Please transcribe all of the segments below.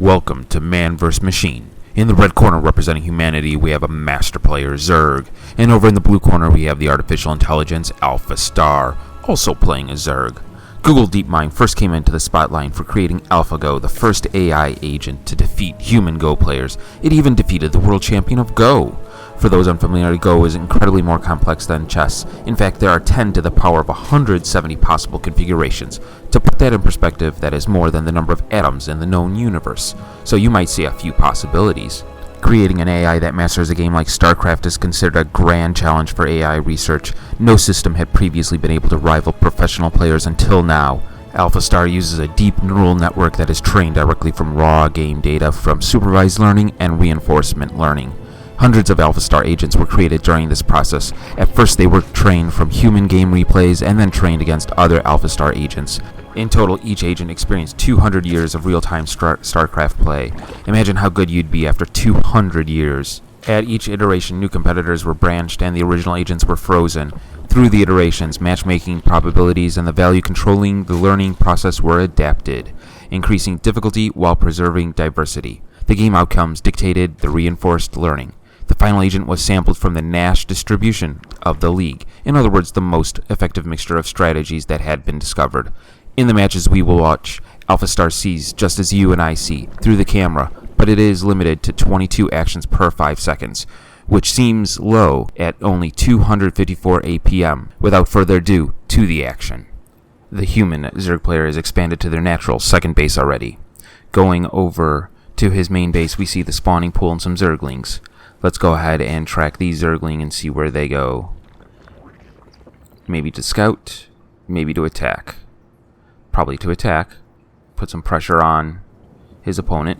Welcome to Man vs. Machine. In the red corner representing humanity, we have a master player, Zerg. And over in the blue corner, we have the artificial intelligence, Alphastar, also playing a Zerg. Google Deepmind first came into the spotlight for creating AlphaGo, the first AI agent to defeat human Go players. It even defeated the world champion of Go. For those unfamiliar, Go is incredibly more complex than chess. In fact, there are 10 to the power of 170 possible configurations. To put that in perspective, that is more than the number of atoms in the known universe. So you might see a few possibilities. Creating an AI that masters a game like Starcraft is considered a grand challenge for AI research. No system had previously been able to rival professional players until now. Alphastar uses a deep neural network that is trained directly from raw game data from supervised learning and reinforcement learning. Hundreds of Alphastar agents were created during this process. At first they were trained from human game replays and then trained against other Alphastar agents. In total, each agent experienced 200 years of real-time Starcraft play. Imagine how good you'd be after 200 years. At each iteration, new competitors were branched and the original agents were frozen. Through the iterations, matchmaking probabilities and the value controlling the learning process were adapted, increasing difficulty while preserving diversity. The game outcomes dictated the reinforced learning. The final agent was sampled from the Nash distribution of the league, in other words, the most effective mixture of strategies that had been discovered. In the matches we will watch, Alphastar sees just as you and I see, through the camera, but it is limited to 22 actions per 5 seconds, which seems low at only 254 APM. Without further ado, to the action. The human Zerg player is expanded to their natural second base already. Going over to his main base, we see the spawning pool and some Zerglings. Let's go ahead and track these Zergling and see where they go. Maybe to scout, maybe to attack. Probably to attack. Put some pressure on his opponent.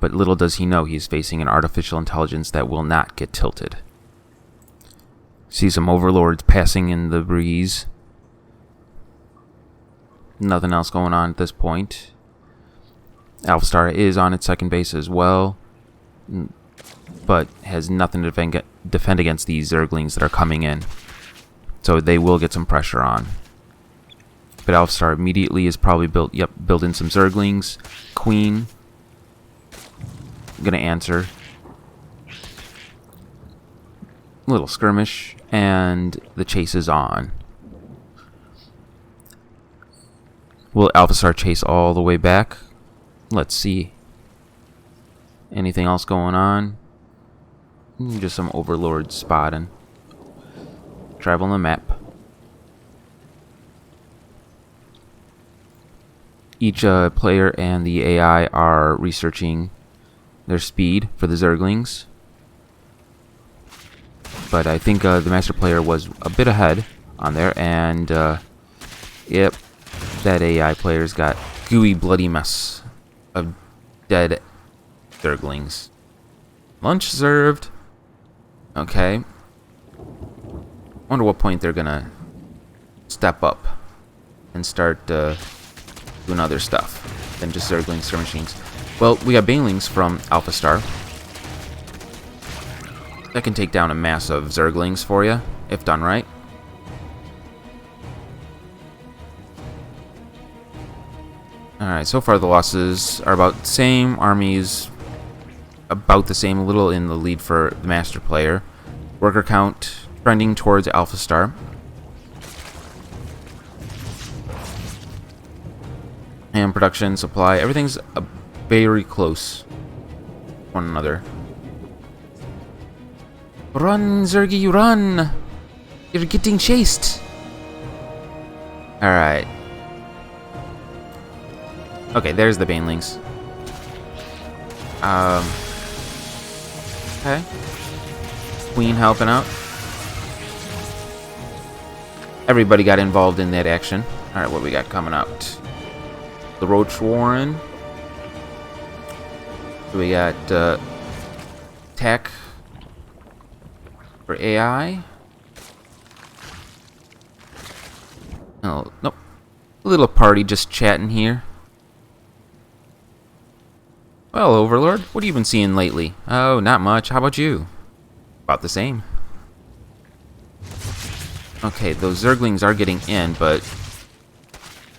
But little does he know he's facing an artificial intelligence that will not get tilted. See some overlords passing in the breeze. Nothing else going on at this point. Alphastar is on its second base as well, but has nothing to defend against these Zerglings that are coming in. So they will get some pressure on. But Alphastar immediately is probably built in some Zerglings. Queen. Gonna answer. Little skirmish. And the chase is on. Will Alphastar chase all the way back? Let's see. Anything else going on? Just some overlords spotting. Travel on the map. Each player and the AI are researching their speed for the Zerglings. But I think the master player was a bit ahead on there. And, yep, that AI player's got gooey bloody mess of dead Zerglings. Lunch served. Okay. Wonder what point they're gonna step up and start doing other stuff than just Zerglings, Star Machines. Well, we got Banelings from Alphastar. That can take down a mass of Zerglings for you, if done right. Alright, so far the losses are about the same. Armies about the same, a little in the lead for the master player. Worker count trending towards Alphastar. And production, supply, everything's very close to one another. Run, Zergy, run! You're getting chased! Alright. Okay, there's the Banelings. Okay. Queen helping out. Everybody got involved in that action. Alright, what we got coming out? The Roach Warren. So we got tech for AI. Oh, nope. A little party just chatting here. Well, Overlord, what have you been seeing lately? Oh, not much. How about you? About the same. Okay, those Zerglings are getting in, but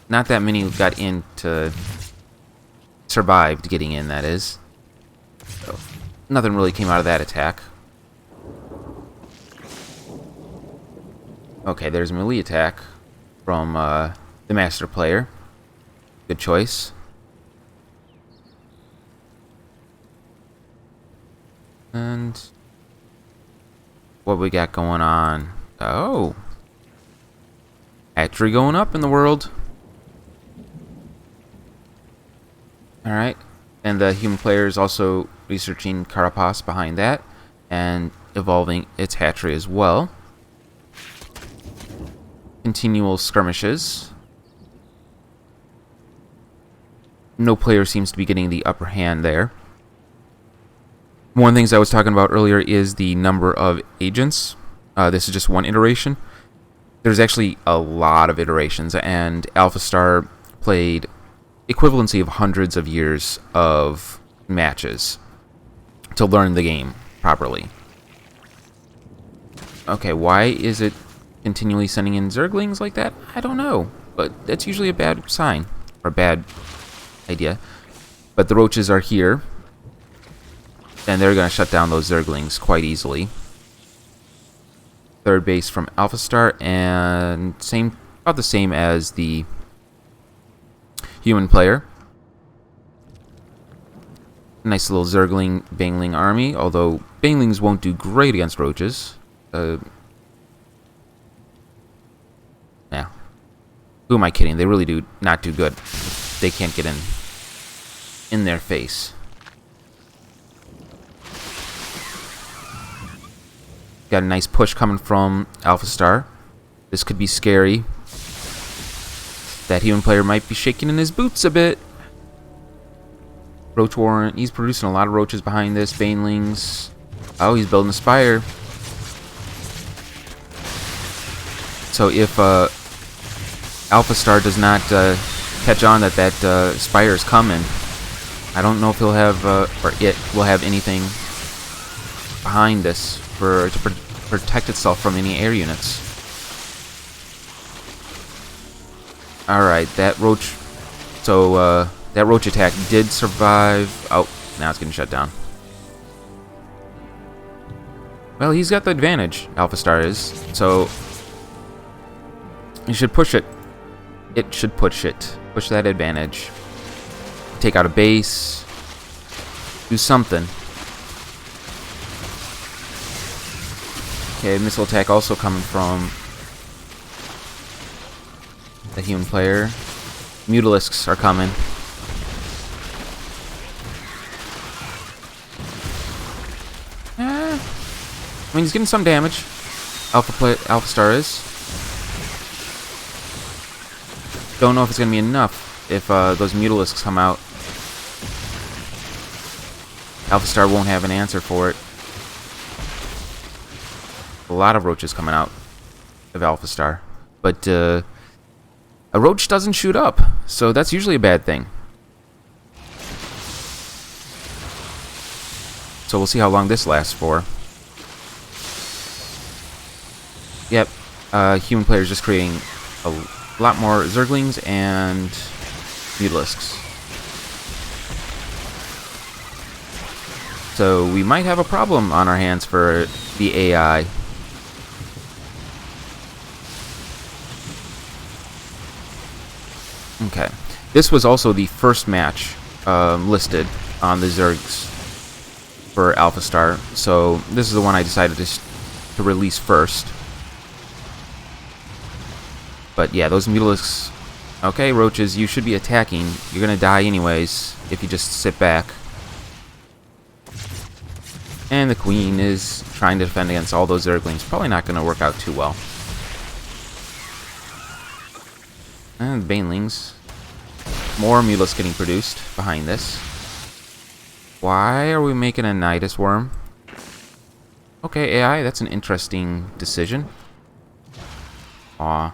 not that many got in to survived getting in, that is. So, nothing really came out of that attack. Okay, there's a melee attack from the master player. Good choice. And what we got going on? Oh, hatchery going up in the world. All right, and the human player is also researching carapace behind that and evolving its hatchery as well. Continual skirmishes. No player seems to be getting the upper hand there. One of the things I was talking about earlier is the number of agents. This is just one iteration. There's actually a lot of iterations, and Alphastar played equivalency of hundreds of years of matches to learn the game properly. Okay, why is it continually sending in Zerglings like that? I don't know, but that's usually a bad sign, or a bad idea. But the roaches are here, and they're going to shut down those Zerglings quite easily. Third base from Alphastar, and about the same as the human player. Nice little Zergling Bangling army, although Banglings won't do great against roaches. Yeah. Who am I kidding? They really do not do good. They can't get in their face. Got a nice push coming from Alphastar. This could be scary. That human player might be shaking in his boots a bit. Roach Warren, he's producing a lot of roaches behind this. Banelings. Oh, he's building a spire. So if Alphastar does not catch on that spire is coming, I don't know if he'll have, or it will have anything behind this to protect itself from any air units. Alright, that roach... So, that roach attack did survive... Oh, now it's getting shut down. Well, he's got the advantage, Alphastar is. So, he should push it. It should push it. Push that advantage. Take out a base. Do something. Okay, missile attack also coming from the human player. Mutalisks are coming. I mean, he's getting some damage. Alphastar is. Don't know if it's going to be enough if those Mutalisks come out. Alphastar won't have an answer for it. A lot of roaches coming out of Alphastar. But a roach doesn't shoot up, so that's usually a bad thing. So we'll see how long this lasts for. Yep, human players just creating a lot more Zerglings and Mutalisks. So we might have a problem on our hands for the AI. Okay, this was also the first match listed on the Zergs for Alphastar, so this is the one I decided to release first. But yeah, those Mutalisks... Okay, roaches, you should be attacking. You're gonna die anyways if you just sit back. And the queen is trying to defend against all those Zerglings. Probably not gonna work out too well. And Banelings. More Mutalisks getting produced behind this. Why are we making a Nidus Worm? Okay, AI, that's an interesting decision. Aw.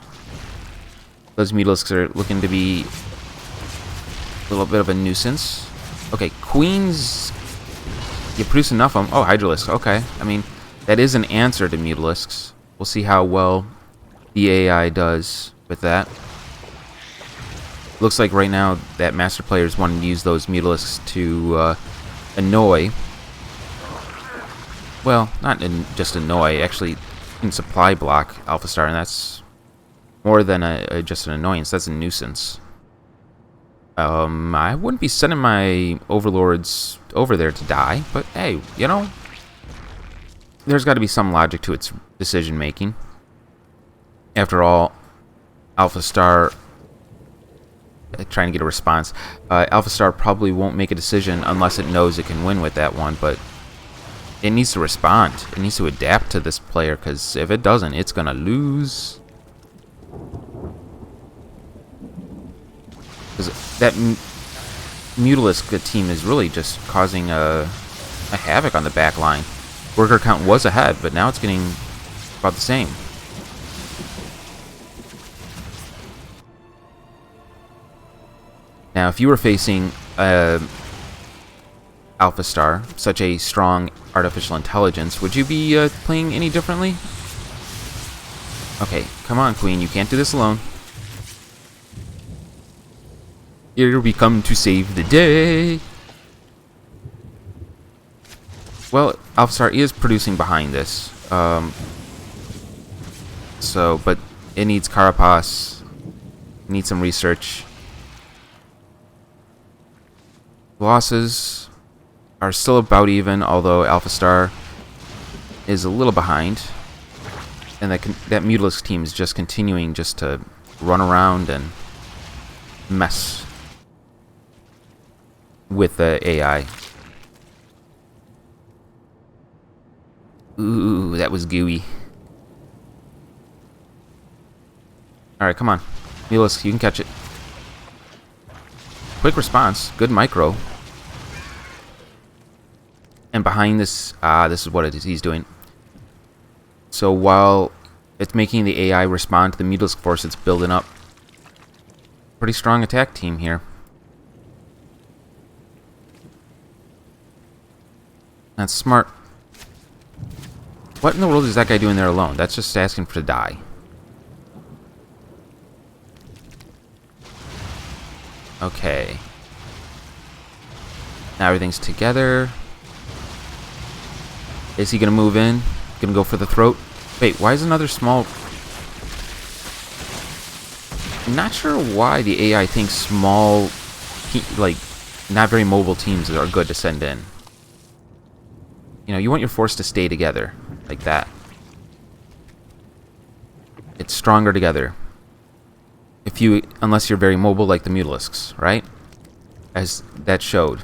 Those Mutalisks are looking to be a little bit of a nuisance. Okay, Queens... You produce enough of them. Oh, Hydralisks, okay. I mean, that is an answer to Mutalisks. We'll see how well the AI does with that. Looks like right now that master players want to use those mutalisks to annoy. Well, not just annoy, actually in supply block Alphastar, and that's more than just an annoyance, that's a nuisance. I wouldn't be sending my overlords over there to die, but hey, you know, there's got to be some logic to its decision making. After all, Alphastar trying to get a response. Alphastar probably won't make a decision unless it knows it can win with that one, but it needs to respond. It needs to adapt to this player, because if it doesn't, it's gonna lose. Because that Mutalisk team is really just causing a havoc on the back line. Worker count was ahead, but now it's getting about the same. Now, if you were facing Alphastar, such a strong artificial intelligence, would you be playing any differently? Okay, come on, Queen, you can't do this alone. Here we come to save the day. Well, Alphastar is producing behind this. But it needs Carapace. It needs some research. Losses are still about even, although Alphastar is a little behind. And that Mutalisk team is just continuing just to run around and mess with the AI. Ooh, that was gooey. Alright, come on. Mutalisk, you can catch it. Quick response. Good micro. And behind this, this is what he's doing. So while it's making the AI respond to the Mutalisk force, it's building up. Pretty strong attack team here. That's smart. What in the world is that guy doing there alone? That's just asking to die. Okay. Now everything's together. Is he gonna move in? Gonna go for the throat? Wait, why is another small... I'm not sure why the AI thinks small, like, not very mobile teams are good to send in. You know, you want your force to stay together, like that. It's stronger together. Unless you're very mobile like the Mutalisks, right? As that showed.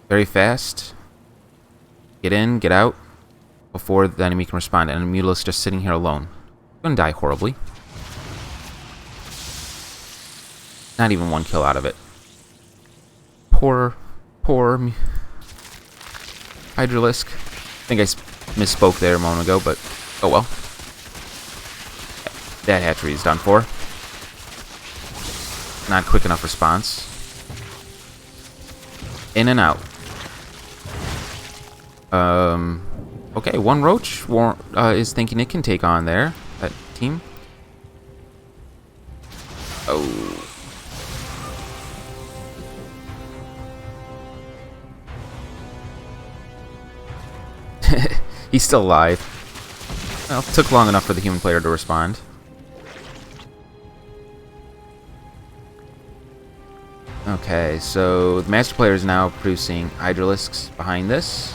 Very fast. Get in, get out, before the enemy can respond. And the Mutalisk just sitting here alone. Gonna die horribly. Not even one kill out of it. Poor Hydralisk. I think I misspoke there a moment ago, but oh well. That hatchery is done for. Not quick enough response. In and out. Okay, one Roach is thinking it can take on that team. Oh. He's still alive. Well, it took long enough for the human player to respond. Okay, so the master player is now producing Hydralisks behind this.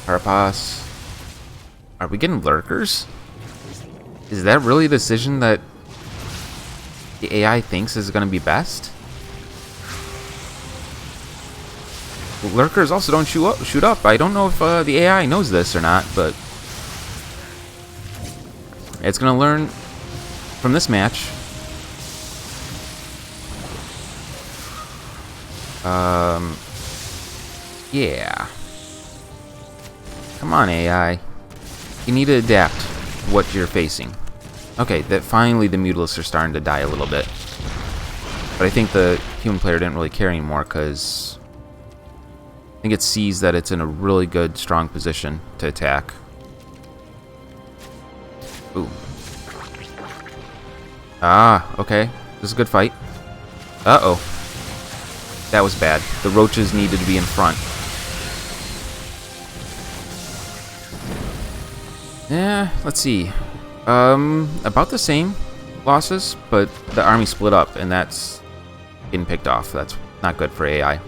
Carapace. Are we getting lurkers? Is that really the decision that the AI thinks is going to be best? Lurkers also don't shoot up. I don't know if the AI knows this or not, but it's going to learn from this match. Yeah. Come on, AI. You need to adapt what you're facing. Okay, that finally the Mutalisks are starting to die a little bit. But I think the human player didn't really care anymore, because I think it sees that it's in a really good, strong position to attack. Ooh. Ah, okay. This is a good fight. Uh-oh. That was bad. The roaches needed to be in front. Yeah, let's see. About the same losses, but the army split up, and that's getting picked off. That's not good for AI.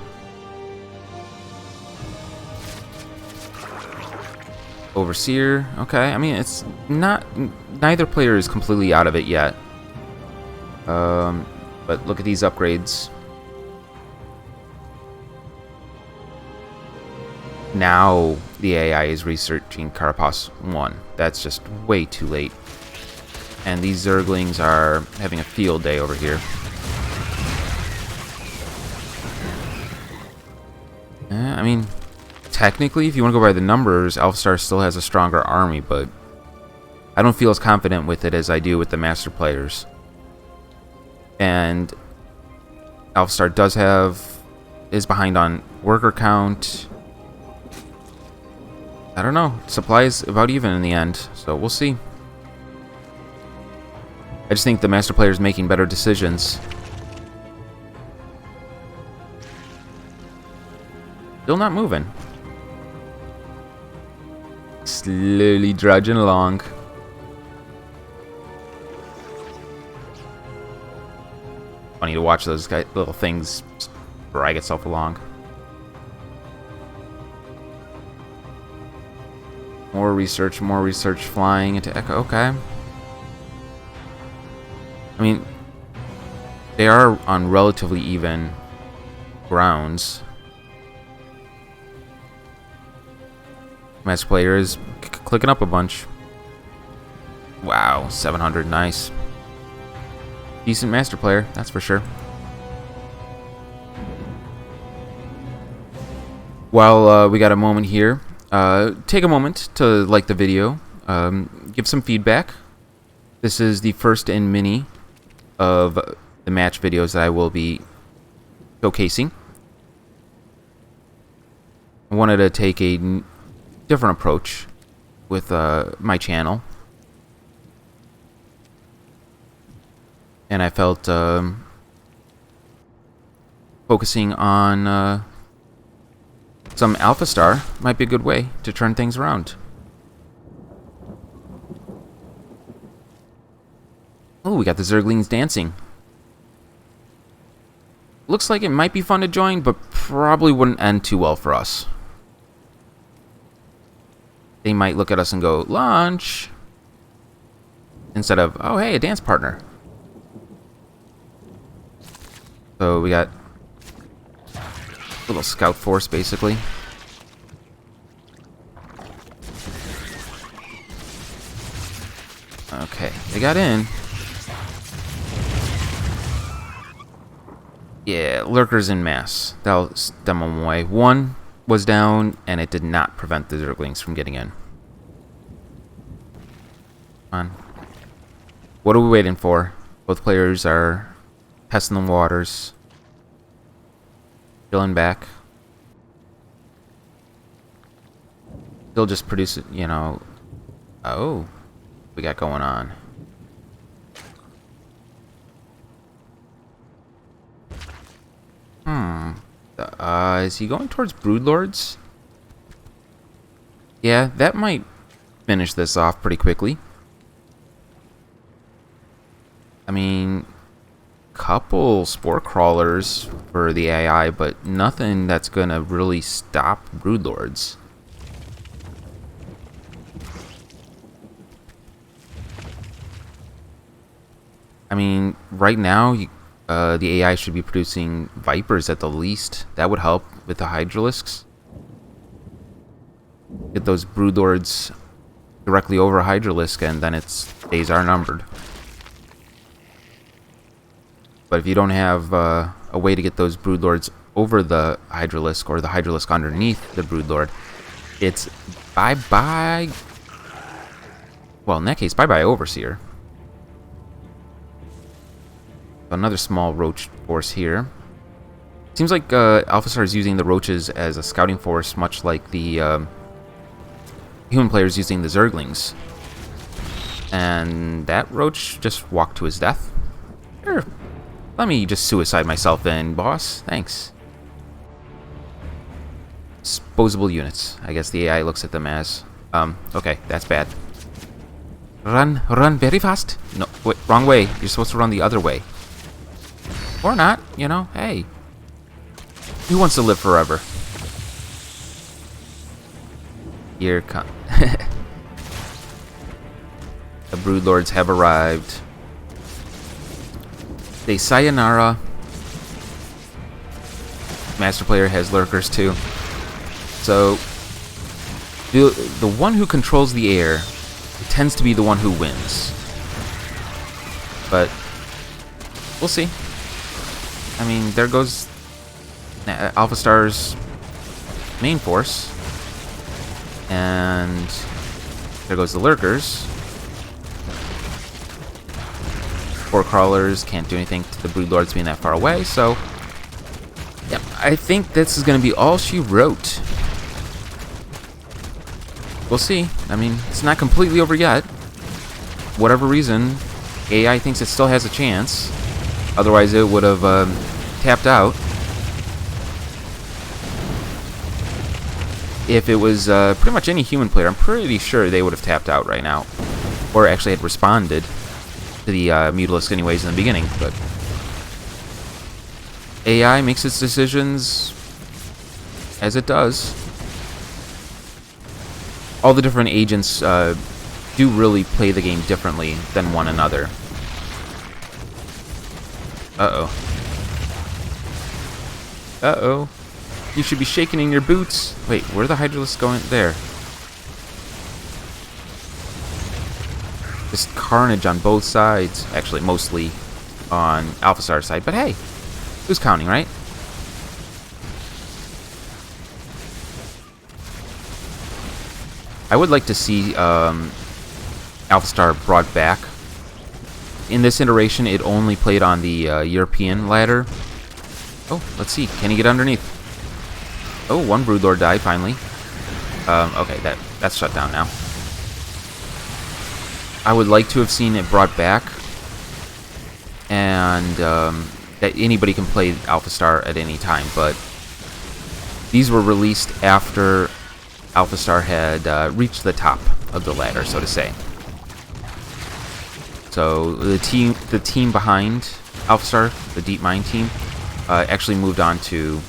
Overseer, okay. I mean, it's not... Neither player is completely out of it yet. But look at these upgrades. Now the AI is researching Carapace 1. That's just way too late. And these Zerglings are having a field day over here. I mean, technically, if you want to go by the numbers, Alphastar still has a stronger army, but I don't feel as confident with it as I do with the master players. And Alphastar is behind on worker count. I don't know. Supply is about even in the end, so we'll see. I just think the master player is making better decisions. Still not moving. Slowly drudging along. Funny to watch those little things drag itself along. More research flying into Echo. Okay. I mean, they are on relatively even grounds. Master player is clicking up a bunch. Wow, 700, nice. Decent master player, that's for sure. While we got a moment here, take a moment to like the video, give some feedback. This is the first in many of the match videos that I will be showcasing. I wanted to take a different approach with my channel. And I felt focusing on some Alphastar might be a good way to turn things around. Oh, we got the Zerglings dancing. Looks like it might be fun to join, but probably wouldn't end too well for us. They might look at us and go, lunch, instead of, oh, hey, a dance partner. So we got a little scout force, basically. Okay, they got in. Yeah, lurkers en masse. That'll stem them away. One was down, and it did not prevent the Zerglings from getting in. Come on. What are we waiting for? Both players are testing the waters. Chilling back. They'll just produce it, you know. Oh, we got going on. Is he going towards Broodlords? Yeah, that might finish this off pretty quickly. I mean, couple spore crawlers for the AI, but nothing that's gonna really stop Broodlords. I mean, right now, the AI should be producing Vipers at the least. That would help with the Hydralisks. Get those Broodlords directly over Hydralisk, and then its days are numbered. But if you don't have a way to get those Broodlords over the Hydralisk, or the Hydralisk underneath the Broodlord, it's bye-bye... Well, in that case, bye-bye Overseer. Another small roach force here. Seems like Alphastar is using the roaches as a scouting force, much like the human players using the Zerglings. And that roach just walked to his death. Sure. Let me just suicide myself then, boss. Thanks. Disposable units. I guess the AI looks at them as... okay, that's bad. Run very fast. No, wait, wrong way. You're supposed to run the other way. Or not, you know, hey. Who wants to live forever? Here come... The Broodlords have arrived. They sayonara. Master player has lurkers too. So the one who controls the air tends to be the one who wins. But we'll see. I mean, there goes Alphastar's main force. And there goes the lurkers. Four crawlers can't do anything to the Broodlords being that far away, so yep, I think this is going to be all she wrote. We'll see. I mean, it's not completely over yet. Whatever reason, AI thinks it still has a chance. Otherwise, it would have tapped out. If it was pretty much any human player, I'm pretty sure they would have tapped out right now. Or actually had responded to the Mutalisk anyways in the beginning, but AI makes its decisions as it does. All the different agents do really play the game differently than one another. Uh-oh. Uh-oh. You should be shaking in your boots. Wait, where are the Hydralisks going? There. Just carnage on both sides. Actually, mostly on Alphastar's side. But hey, who's counting, right? I would like to see Alphastar brought back. In this iteration, it only played on the European ladder. Oh, let's see. Can he get underneath? Oh, one Broodlord died, finally. Okay, that's shut down now. I would like to have seen it brought back, and that anybody can play Alphastar at any time, but these were released after Alphastar had reached the top of the ladder, so to say. So the team behind Alphastar, the Deepmind team, actually moved on to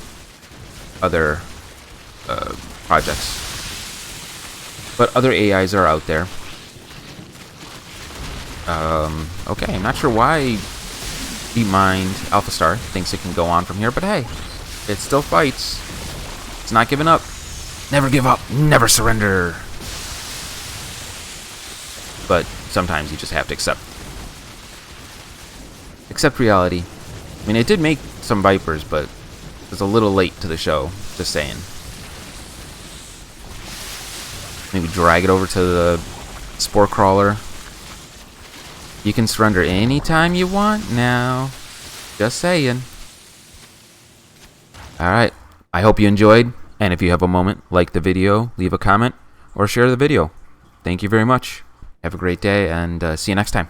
other projects. But other AIs are out there. Okay, I'm not sure why Deepmind Alphastar thinks it can go on from here, but hey, it still fights. It's not giving up. Never give up. Never surrender. But sometimes you just have to accept reality. I mean, it did make some Vipers, but it was a little late to the show. Just saying. Maybe drag it over to the Spore Crawler. You can surrender anytime you want now. Just saying. Alright. I hope you enjoyed. And if you have a moment, like the video, leave a comment, or share the video. Thank you very much. Have a great day, and see you next time.